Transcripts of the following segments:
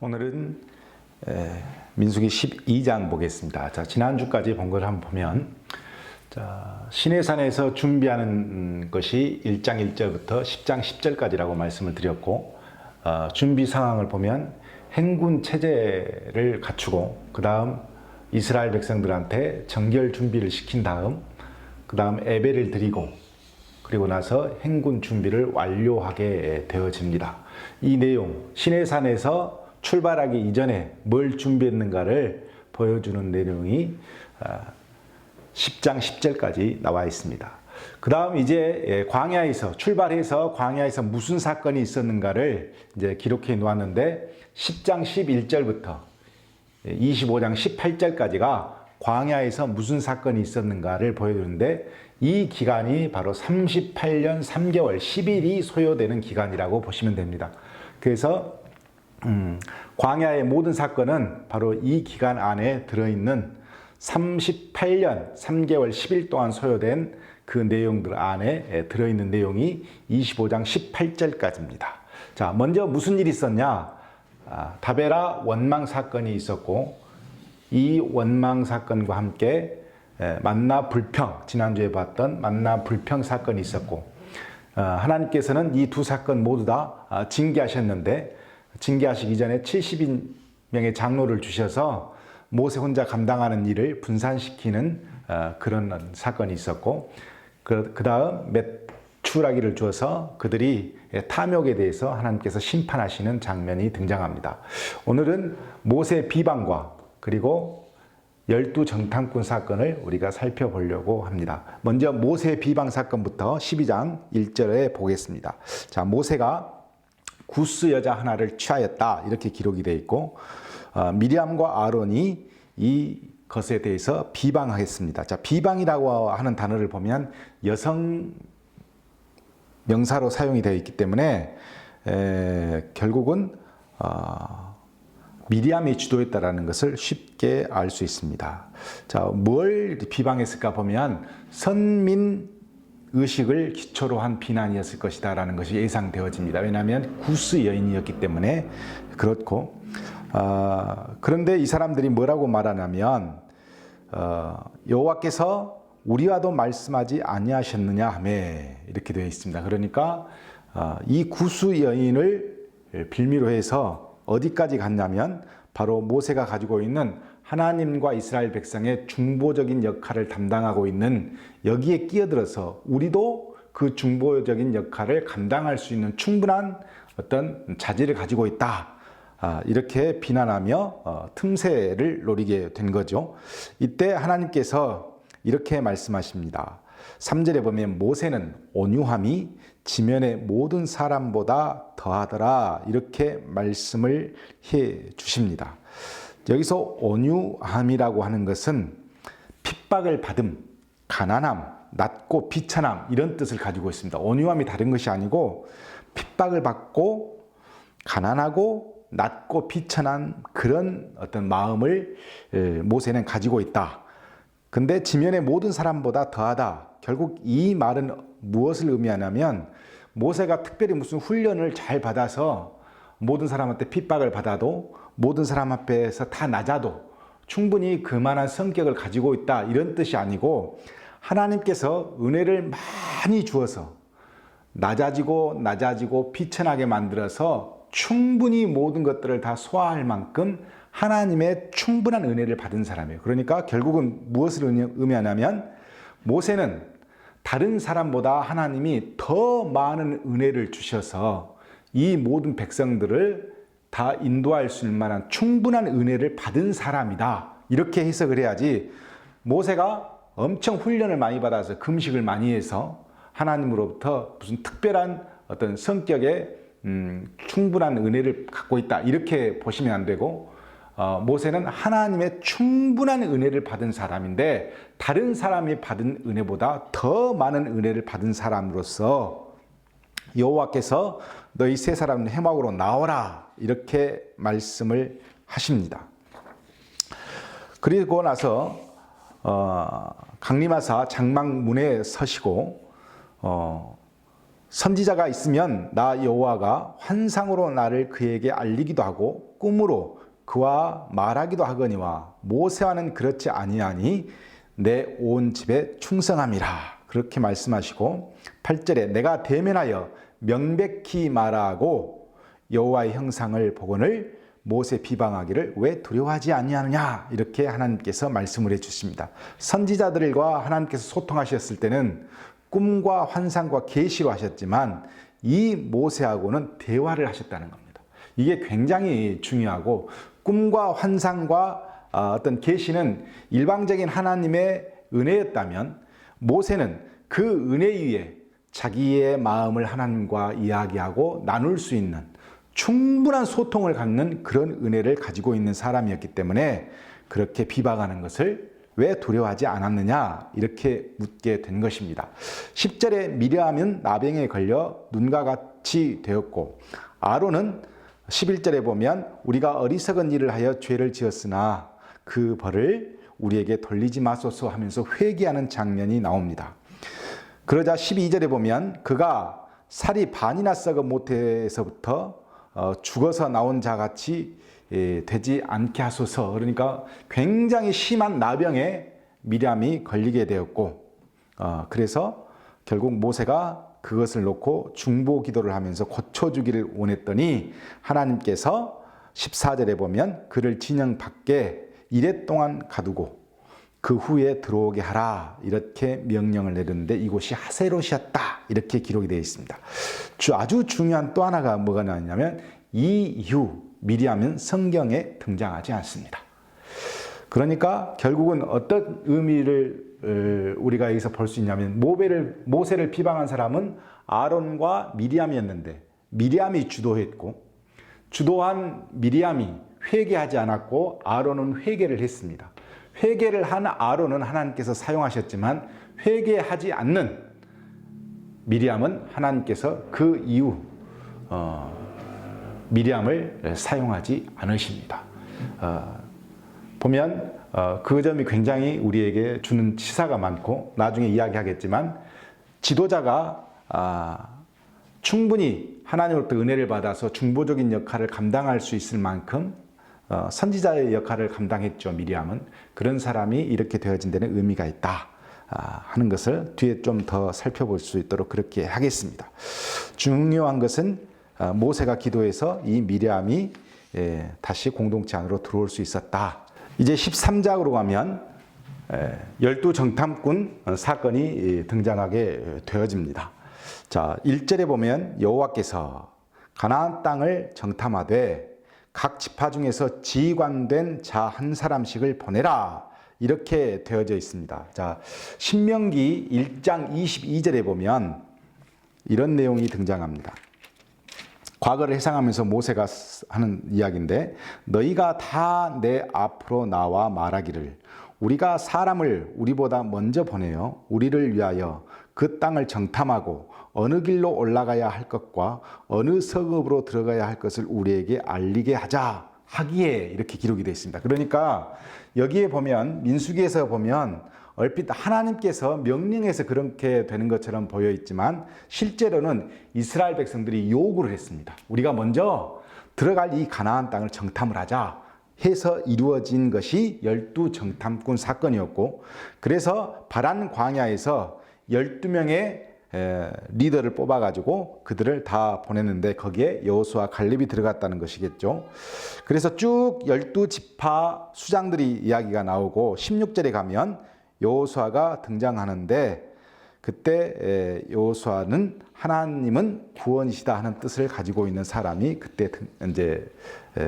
오늘은 민수기 12장 보겠습니다. 자, 지난주까지 본 걸 한번 보면, 자, 시내산에서 준비하는 것이 1장 1절부터 10장 10절까지라고 말씀을 드렸고, 준비 상황을 보면 행군 체제를 갖추고, 그 다음 이스라엘 백성들한테 정결 준비를 시킨 다음, 그 다음 예배를 드리고, 그리고 나서 행군 준비를 완료하게 되어집니다. 이 내용, 시내산에서 출발하기 이전에 뭘 준비했는가를 보여주는 내용이 10장 10절까지 나와 있습니다. 그 다음 이제 광야에서 출발해서 광야에서 무슨 사건이 있었는가를 이제 기록해 놓았는데 10장 11절부터 25장 18절까지가 광야에서 무슨 사건이 있었는가를 보여주는데 이 기간이 바로 38년 3개월 10일이 소요되는 기간이라고 보시면 됩니다. 그래서 광야의 모든 사건은 바로 이 기간 안에 들어있는 38년 3개월 10일 동안 소요된 그 내용들 안에 들어있는 내용이 25장 18절까지입니다. 자, 먼저 무슨 일이 있었냐? 다베라 원망 사건이 있었고, 이 원망 사건과 함께 만나 불평, 지난주에 봤던 만나 불평 사건이 있었고, 하나님께서는 이 두 사건 모두 다 징계하셨는데, 징계하시기 전에 70명의 장로를 주셔서 모세 혼자 감당하는 일을 분산시키는 그런 사건이 있었고, 그 다음 메추라기를 주어서 그들이 탐욕에 대해서 하나님께서 심판하시는 장면이 등장합니다. 오늘은 모세 비방과 그리고 12 정탐꾼 사건을 우리가 살펴보려고 합니다. 먼저 모세 비방 사건부터 12장 1절에 보겠습니다. 자, 모세가 구스 여자 하나를 취하였다, 이렇게 기록이 되어 있고, 미리암과 아론이 이 것에 대해서 비방하겠습니다. 자, 비방이라고 하는 단어를 보면 여성 명사로 사용이 되어 있기 때문에 결국은 미리암이 주도했다라는 것을 쉽게 알 수 있습니다. 자, 뭘 비방했을까 보면 선민 의식을 기초로 한 비난이었을 것이다라는 것이 예상되어집니다. 왜냐하면 구스 여인이었기 때문에 그렇고, 그런데 이 사람들이 뭐라고 말하냐면 여호와께서 우리와도 말씀하지 아니하셨느냐 하며 이렇게 되어 있습니다. 그러니까 이 구스 여인을 빌미로 해서 어디까지 갔냐면 바로 모세가 가지고 있는 하나님과 이스라엘 백성의 중보적인 역할을 담당하고 있는 여기에 끼어들어서 우리도 그 중보적인 역할을 감당할 수 있는 충분한 어떤 자질을 가지고 있다, 이렇게 비난하며 틈새를 노리게 된 거죠. 이때 하나님께서 이렇게 말씀하십니다. 3절에 보면 모세는 온유함이 지면의 모든 사람보다 더하더라, 이렇게 말씀을 해 주십니다. 여기서 온유함이라고 하는 것은 핍박을 받음, 가난함, 낮고 비천함, 이런 뜻을 가지고 있습니다. 온유함이 다른 것이 아니고 핍박을 받고 가난하고 낮고 비천한 그런 어떤 마음을 모세는 가지고 있다. 근데 지면의 모든 사람보다 더하다. 결국 이 말은 무엇을 의미하냐면 모세가 특별히 무슨 훈련을 잘 받아서 모든 사람한테 핍박을 받아도 모든 사람 앞에서 다 낮아도 충분히 그만한 성격을 가지고 있다, 이런 뜻이 아니고 하나님께서 은혜를 많이 주어서 낮아지고 비천하게 만들어서 충분히 모든 것들을 다 소화할 만큼 하나님의 충분한 은혜를 받은 사람이에요. 그러니까 결국은 무엇을 의미하냐면 모세는 다른 사람보다 하나님이 더 많은 은혜를 주셔서 이 모든 백성들을 다 인도할 수 있는 만한 충분한 은혜를 받은 사람이다, 이렇게 해석을 해야지 모세가 엄청 훈련을 많이 받아서 금식을 많이 해서 하나님으로부터 무슨 특별한 어떤 성격의 충분한 은혜를 갖고 있다, 이렇게 보시면 안 되고, 모세는 하나님의 충분한 은혜를 받은 사람인데 다른 사람이 받은 은혜보다 더 많은 은혜를 받은 사람으로서 여호와께서 너희 세 사람 회막으로 나오라, 이렇게 말씀을 하십니다. 그리고 나서 강림하사 장막문에 서시고 선지자가 있으면 나 여호와가 환상으로 나를 그에게 알리기도 하고 꿈으로 그와 말하기도 하거니와 모세와는 그렇지 아니하니 내 온 집에 충성함이라. 그렇게 말씀하시고 8절에 내가 대면하여 명백히 말하고 여호와의 형상을 보거늘 모세 비방하기를 왜 두려워하지 아니하느냐, 이렇게 하나님께서 말씀을 해주십니다. 선지자들과 하나님께서 소통하셨을 때는 꿈과 환상과 계시로 하셨지만 이 모세하고는 대화를 하셨다는 겁니다. 이게 굉장히 중요하고, 꿈과 환상과 어떤 계시는 일방적인 하나님의 은혜였다면 모세는 그 은혜 위에 자기의 마음을 하나님과 이야기하고 나눌 수 있는 충분한 소통을 갖는 그런 은혜를 가지고 있는 사람이었기 때문에 그렇게 비방하는 것을 왜 두려워하지 않았느냐, 이렇게 묻게 된 것입니다. 10절에 미리암은 나병에 걸려 눈과 같이 되었고, 아론은 11절에 보면 우리가 어리석은 일을 하여 죄를 지었으나 그 벌을 우리에게 돌리지 마소서 하면서 회개하는 장면이 나옵니다. 그러자 12절에 보면 그가 살이 반이나 썩어 모태에서부터 죽어서 나온 자같이 되지 않게 하소서. 그러니까 굉장히 심한 나병에 미리암이 걸리게 되었고, 그래서 결국 모세가 그것을 놓고 중보 기도를 하면서 고쳐주기를 원했더니 하나님께서 14절에 보면 그를 진영 밖에 이레 동안 가두고 그 후에 들어오게 하라, 이렇게 명령을 내렸는데 이곳이 하세롯이었다, 이렇게 기록이 되어 있습니다. 아주 중요한 또 하나가 뭐가 나왔냐면 이 이후 미리암은 성경에 등장하지 않습니다. 그러니까 결국은 어떤 의미를 우리가 여기서 볼 수 있냐면 모세를 비방한 사람은 아론과 미리암이었는데 미리암이 주도한 미리암이 회개하지 않았고 아론은 회개를 했습니다. 회개를 한 아론은 하나님께서 사용하셨지만 회개하지 않는 미리암은 하나님께서 그 이후 미리암을 사용하지 않으십니다. 보면 그 점이 굉장히 우리에게 주는 치사가 많고 나중에 이야기하겠지만 지도자가 충분히 하나님으로부터 은혜를 받아서 중보적인 역할을 감당할 수 있을 만큼 선지자의 역할을 감당했죠. 미리암은. 그런 사람이 이렇게 되어진 데는 의미가 있다 하는 것을 뒤에 좀 더 살펴볼 수 있도록 그렇게 하겠습니다. 중요한 것은 모세가 기도해서 이 미리암이 다시 공동체 안으로 들어올 수 있었다. 이제 13장으로 가면 12정탐꾼 사건이 등장하게 되어집니다. 자, 1절에 보면 여호와께서 가나안 땅을 정탐하되 각 지파 중에서 지휘관된 자 한 사람씩을 보내라, 이렇게 되어져 있습니다. 자, 신명기 1장 22절에 보면 이런 내용이 등장합니다. 과거를 회상하면서 모세가 하는 이야기인데, 너희가 다 내 앞으로 나와 말하기를 우리가 사람을 우리보다 먼저 보내어 우리를 위하여 그 땅을 정탐하고 어느 길로 올라가야 할 것과 어느 성읍으로 들어가야 할 것을 우리에게 알리게 하자 하기에, 이렇게 기록이 되어 있습니다. 그러니까 여기에 보면 민수기에서 보면 얼핏 하나님께서 명령해서 그렇게 되는 것처럼 보여 있지만 실제로는 이스라엘 백성들이 요구를 했습니다. 우리가 먼저 들어갈 이 가나안 땅을 정탐을 하자 해서 이루어진 것이 12정탐꾼 사건이었고, 그래서 바란 광야에서 12명의 리더를 뽑아가지고 그들을 다 보냈는데 거기에 여호수아 갈렙이 들어갔다는 것이겠죠. 그래서 쭉 12지파 수장들이 이야기가 나오고 16절에 가면 여호수아가 등장하는데, 그때 여호수아는 하나님은 구원이시다 하는 뜻을 가지고 있는 사람이 그때 이제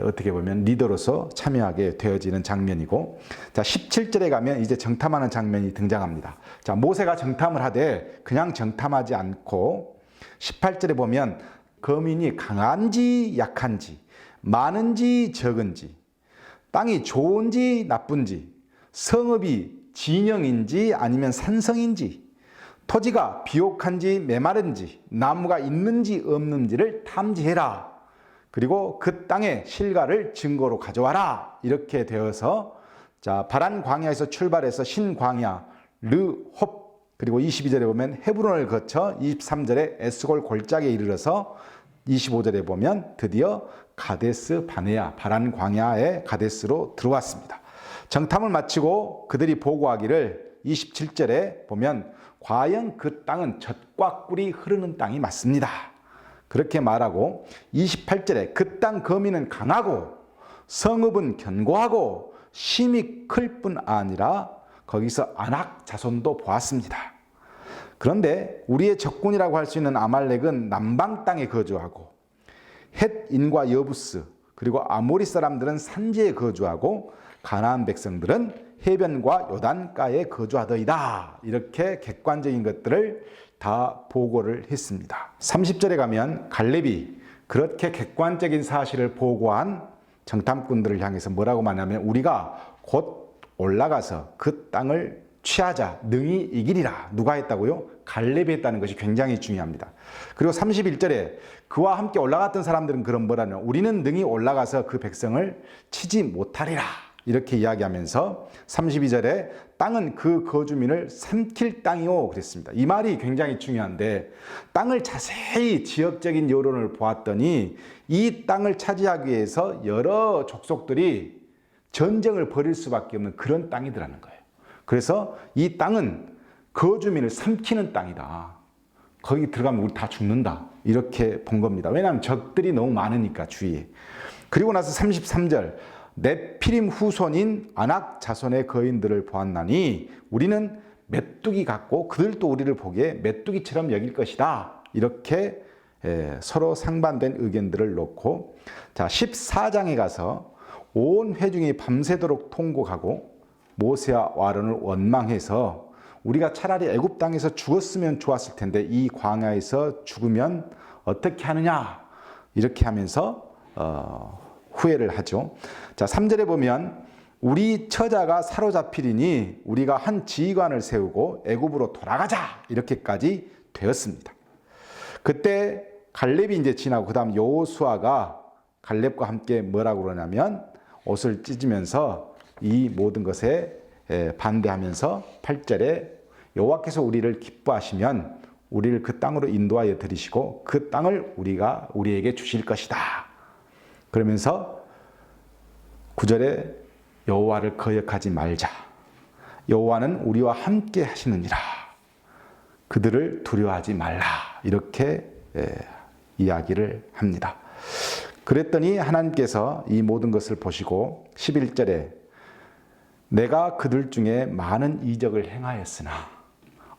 어떻게 보면 리더로서 참여하게 되어지는 장면이고, 자 17절에 가면 이제 정탐하는 장면이 등장합니다. 자, 모세가 정탐을 하되 그냥 정탐하지 않고 18절에 보면 거민이 강한지 약한지, 많은지 적은지, 땅이 좋은지 나쁜지, 성읍이 진영인지 아니면 산성인지, 토지가 비옥한지 메마른지, 나무가 있는지 없는지를 탐지해라. 그리고 그 땅의 실과를 증거로 가져와라. 이렇게 되어서 자, 바란 광야에서 출발해서 신광야, 르홉, 그리고 22절에 보면 헤브론을 거쳐 23절에 에스골 골짜기에 이르러서 25절에 보면 드디어 가데스 바네아, 바란 광야의 가데스로 들어왔습니다. 정탐을 마치고 그들이 보고하기를 27절에 보면 과연 그 땅은 젖과 꿀이 흐르는 땅이 맞습니다. 그렇게 말하고 28절에 그 땅 거민은 강하고 성읍은 견고하고 심이 클 뿐 아니라 거기서 아낙 자손도 보았습니다. 그런데 우리의 적군이라고 할 수 있는 아말렉은 남방 땅에 거주하고 헷인과 여부스 그리고 아모리 사람들은 산지에 거주하고 가나안 백성들은 해변과 요단가에 거주하더이다. 이렇게 객관적인 것들을 다 보고를 했습니다. 30절에 가면 갈렙이 그렇게 객관적인 사실을 보고한 정탐꾼들을 향해서 뭐라고 말하냐면 우리가 곧 올라가서 그 땅을 취하자 능히 이기리라. 누가 했다고요? 갈렙이 했다는 것이 굉장히 중요합니다. 그리고 31절에 그와 함께 올라갔던 사람들은 그런 뭐라냐 우리는 능히 올라가서 그 백성을 치지 못하리라. 이렇게 이야기하면서 32절에 땅은 그 거주민을 삼킬 땅이요 그랬습니다. 이 말이 굉장히 중요한데 땅을 자세히 지역적인 여론을 보았더니 이 땅을 차지하기 위해서 여러 족속들이 전쟁을 벌일 수밖에 없는 그런 땅이더라는 거예요. 그래서 이 땅은 거주민을 삼키는 땅이다. 거기 들어가면 우리 다 죽는다. 이렇게 본 겁니다. 왜냐하면 적들이 너무 많으니까 주위에. 그리고 나서 33절 네피림 후손인 아낙 자손의 거인들을 보았나니 우리는 메뚜기 같고 그들도 우리를 보기에 메뚜기처럼 여길 것이다. 이렇게 서로 상반된 의견들을 놓고 자 14장에 가서 온 회중이 밤새도록 통곡하고 모세와 아론을 원망해서 우리가 차라리 애굽 땅에서 죽었으면 좋았을 텐데 이 광야에서 죽으면 어떻게 하느냐 이렇게 하면서 후회를 하죠. 자 3절에 보면 우리 처자가 사로잡히리니 우리가 한 지휘관을 세우고 애굽으로 돌아가자 이렇게까지 되었습니다. 그때 갈렙이 이제 지나고 그 다음 여호수아가 갈렙과 함께 뭐라고 그러냐면 옷을 찢으면서 이 모든 것에 반대하면서 8절에 여호와께서 우리를 기뻐하시면 우리를 그 땅으로 인도하여 들이시고 그 땅을 우리에게 주실 것이다. 그러면서 9절에 여호와를 거역하지 말자. 여호와는 우리와 함께 하시느니라. 그들을 두려워하지 말라. 이렇게 이야기를 합니다. 그랬더니 하나님께서 이 모든 것을 보시고 11절에 내가 그들 중에 많은 이적을 행하였으나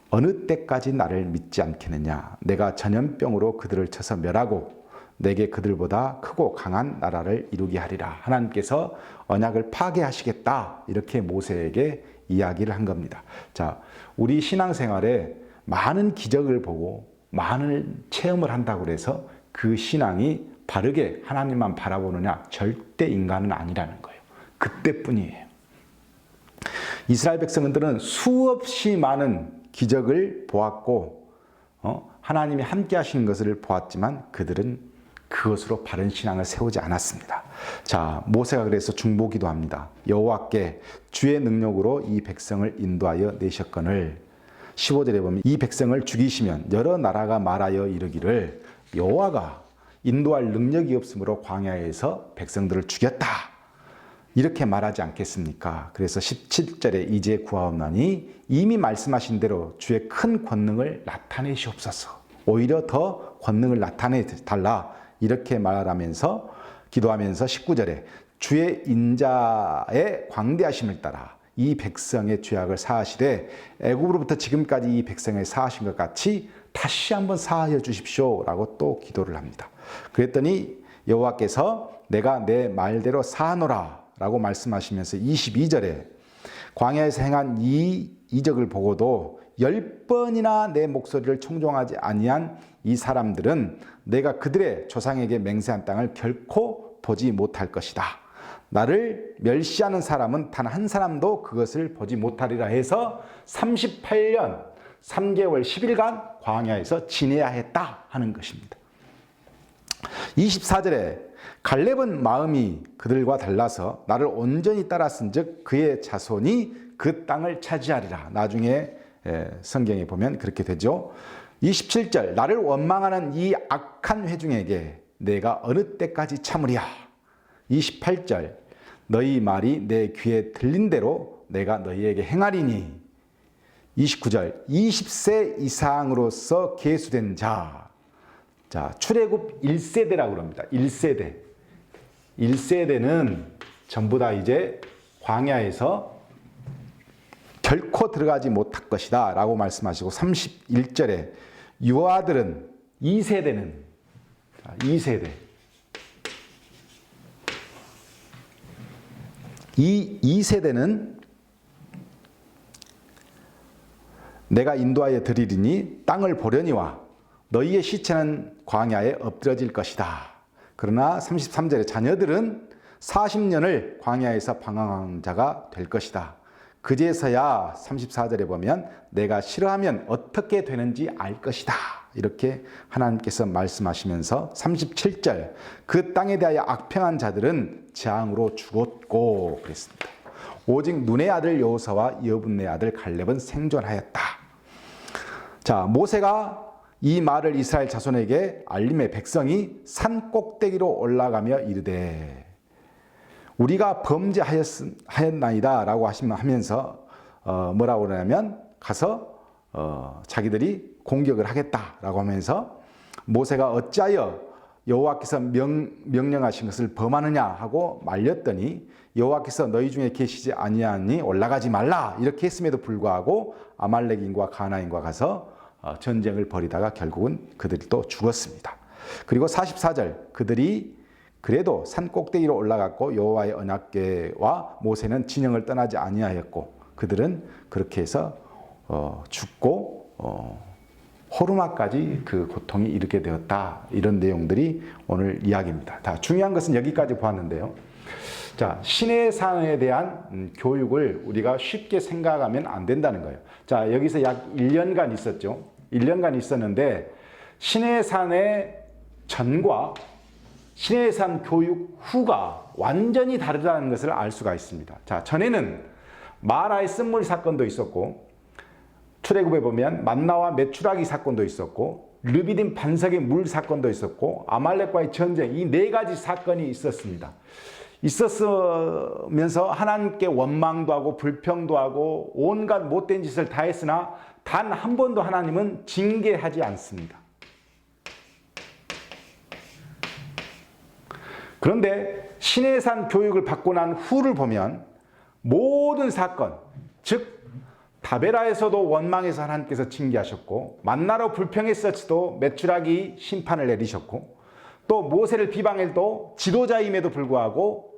어느 때까지 나를 믿지 않겠느냐. 내가 전염병으로 그들을 쳐서 멸하고 내게 그들보다 크고 강한 나라를 이루게 하리라. 하나님께서 언약을 파괴하시겠다. 이렇게 모세에게 이야기를 한 겁니다. 자, 우리 신앙생활에 많은 기적을 보고 많은 체험을 한다고 해서 그 신앙이 바르게 하나님만 바라보느냐? 절대 인간은 아니라는 거예요. 그때뿐이에요. 이스라엘 백성들은 수없이 많은 기적을 보았고 하나님이 함께 하시는 것을 보았지만 그들은 그것으로 바른 신앙을 세우지 않았습니다. 자, 모세가 그래서 중보기도 합니다. 여호와께 주의 능력으로 이 백성을 인도하여 내셨거늘 15절에 보면 이 백성을 죽이시면 여러 나라가 말하여 이르기를 여호와가 인도할 능력이 없으므로 광야에서 백성들을 죽였다. 이렇게 말하지 않겠습니까? 그래서 17절에 이제 구하옵나니 이미 말씀하신 대로 주의 큰 권능을 나타내시옵소서. 오히려 더 권능을 나타내 달라. 이렇게 말하면서 기도하면서 19절에 주의 인자의 광대하심을 따라 이 백성의 죄악을 사하시되 애굽으로부터 지금까지 이 백성을 사하신 것 같이 다시 한번 사하여 주십시오 라고 또 기도를 합니다. 그랬더니 여호와께서 내가 내 말대로 사하노라 라고 말씀하시면서 22절에 광야에서 행한 이 이적을 보고도 10번이나 내 목소리를 청종하지 아니한 이 사람들은 내가 그들의 조상에게 맹세한 땅을 결코 보지 못할 것이다. 나를 멸시하는 사람은 단 한 사람도 그것을 보지 못하리라 해서 38년 3개월 10일간 광야에서 지내야 했다 하는 것입니다. 24절에 갈렙은 마음이 그들과 달라서 나를 온전히 따랐은즉 그의 자손이 그 땅을 차지하리라. 나중에 성경에 보면 그렇게 되죠. 27절 나를 원망하는 이 악한 회중에게 내가 어느 때까지 참으랴. 28절 너희 말이 내 귀에 들린 대로 내가 너희에게 행하리니. 29절 20세 이상으로서 계수된 자. 자, 출애굽 1세대라고 그럽니다. 1세대. 1세대는 전부 다 이제 광야에서 결코 들어가지 못할 것이다 라고 말씀하시고 31절에 유아들은 2세대는 2세대 이 2세대는 내가 인도하여 드리리니 땅을 보려니와 너희의 시체는 광야에 엎드러질 것이다. 그러나 33절에 자녀들은 40년을 광야에서 방황한 자가 될 것이다. 그제서야 34절에 보면 내가 싫어하면 어떻게 되는지 알 것이다. 이렇게 하나님께서 말씀하시면서 37절 그 땅에 대하여 악평한 자들은 재앙으로 죽었고 그랬습니다. 오직 눈의 아들 여호사와 여분의 아들 갈렙은 생존하였다. 자, 모세가 이 말을 이스라엘 자손에게 알림에 백성이 산 꼭대기로 올라가며 이르되 우리가 범죄하였나이다 라고 하면서 뭐라고 그러냐면 가서 자기들이 공격을 하겠다라고 하면서 모세가 어찌하여 여호와께서 명령하신 것을 범하느냐 하고 말렸더니 여호와께서 너희 중에 계시지 아니하니 올라가지 말라 이렇게 했음에도 불구하고 아말렉인과 가나인과 가서 전쟁을 벌이다가 결국은 그들이 또 죽었습니다. 그리고 44절 그들이 그래도 산 꼭대기로 올라갔고 여호와의 언약궤와 모세는 진영을 떠나지 아니하였고 그들은 그렇게 해서 죽고 호르마까지 그 고통이 이르게 되었다. 이런 내용들이 오늘 이야기입니다. 다 중요한 것은 여기까지 보았는데요. 자, 시내산에 대한 교육을 우리가 쉽게 생각하면 안 된다는 거예요. 자, 여기서 약 1년간 있었죠. 1년간 있었는데 시내산의 전과 시내산 교육 후가 완전히 다르다는 것을 알 수가 있습니다. 자, 전에는 마라의 쓴물 사건도 있었고 출애굽에 보면 만나와 메추라기 사건도 있었고 르비딤 반석의 물 사건도 있었고 아말렉과의 전쟁 이 네 가지 사건이 있었습니다. 있었으면서 하나님께 원망도 하고 불평도 하고 온갖 못된 짓을 다 했으나 단 한 번도 하나님은 징계하지 않습니다. 그런데 시내산 교육을 받고 난 후를 보면 모든 사건, 즉 다베라에서도 원망해서 하나님께서 징계하셨고 만나로 불평했을지도 메추라기 심판을 내리셨고 또 모세를 비방해도 지도자임에도 불구하고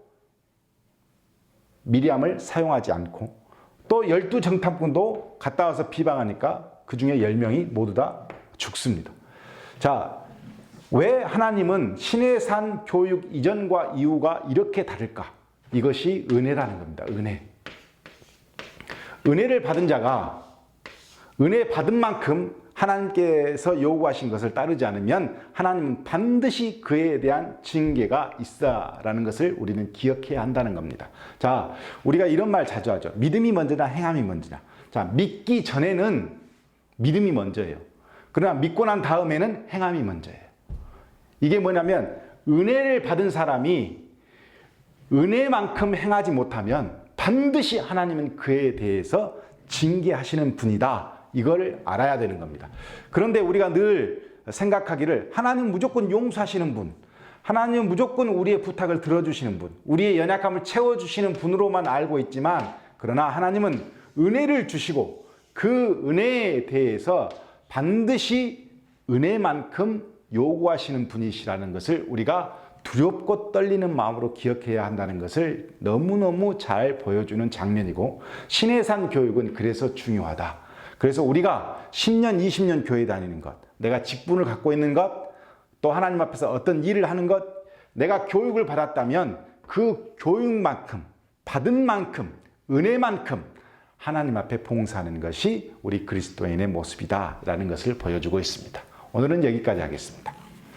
미리암을 사용하지 않고 또 12정탐꾼도 갔다 와서 비방하니까 그 중에 10명이 모두 다 죽습니다. 자, 왜 하나님은 시내산 교육 이전과 이후가 이렇게 다를까? 이것이 은혜라는 겁니다. 은혜. 은혜를 받은 자가 은혜 받은 만큼 하나님께서 요구하신 것을 따르지 않으면 하나님은 반드시 그에 대한 징계가 있다라는 것을 우리는 기억해야 한다는 겁니다. 자, 우리가 이런 말 자주 하죠. 믿음이 먼저냐 행함이 먼저냐. 자, 믿기 전에는 믿음이 먼저예요. 그러나 믿고 난 다음에는 행함이 먼저예요. 이게 뭐냐면 은혜를 받은 사람이 은혜만큼 행하지 못하면 반드시 하나님은 그에 대해서 징계하시는 분이다. 이걸 알아야 되는 겁니다. 그런데 우리가 늘 생각하기를 하나님 무조건 용서하시는 분, 하나님은 무조건 우리의 부탁을 들어주시는 분, 우리의 연약함을 채워주시는 분으로만 알고 있지만 그러나 하나님은 은혜를 주시고 그 은혜에 대해서 반드시 은혜만큼 요구하시는 분이시라는 것을 우리가 두렵고 떨리는 마음으로 기억해야 한다는 것을 너무너무 잘 보여주는 장면이고 시내산 교육은 그래서 중요하다. 그래서 우리가 10년, 20년 교회 다니는 것, 내가 직분을 갖고 있는 것, 또 하나님 앞에서 어떤 일을 하는 것, 내가 교육을 받았다면 그 교육만큼, 받은 만큼, 은혜만큼 하나님 앞에 봉사하는 것이 우리 그리스도인의 모습이다라는 것을 보여주고 있습니다. 오늘은 여기까지 하겠습니다.